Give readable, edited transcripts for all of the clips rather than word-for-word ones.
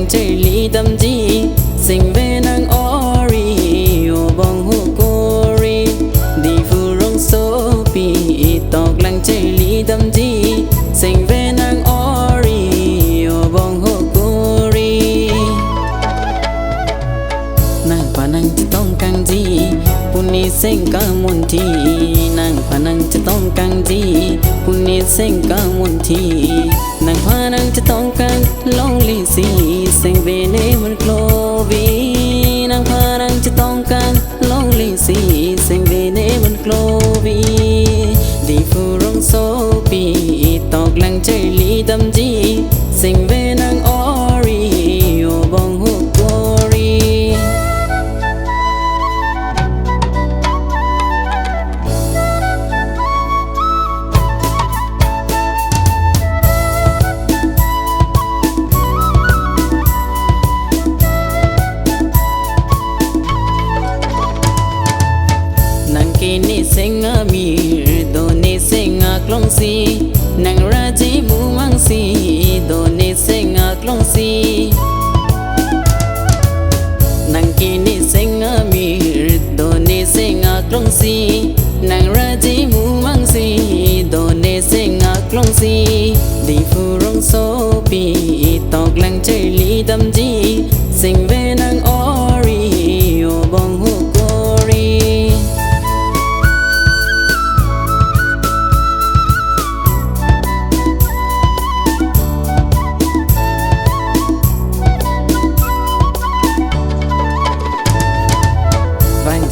chơi lý tâm gì sinh về nàng ori ô bong hô cori đi phu rong số pi tóc lăng chơi lý tâm gì sinh về nàng ori ô bong hô cori nàng pa nàngจะต้องกังจีปุนีเส้งกามุนทีนางพานังจะต้องกังจีปุนีเส้งกามุนทีนางพานังจะต้องกังลองลีซีเส้งเวเนมันโคลวีนางพานังจะต้องกังลองลีซีเส้งเวเนมันโคลวีดีฟูร้องโซปีตอกหลังใจลีดำจีเส้งเวนางออรีโอบองฮุกโกรีนี่เซงอามีโดนี่เซงอากลงซีนางราจีมูมังซีโดนี่เซงอากลงซีนางกินี่เซงอามีโดนี่เซงอากลงซีนางราจีมูมังซีโดนี่เซงอากลงซีดีฟูร้องโซปีตอกหลังใจลีดำจีสิงเวนางออรีโอบองฮุกโกรี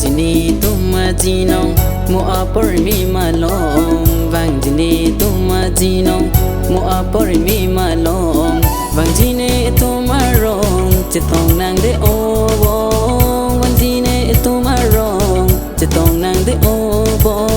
Jini tuma jinong mo apor mi malong Vang jini tuma jinong mo apor mi malong Vang jini tuma rong Chitong nang de o bong Vang jini tuma rong Chitong nang de o bong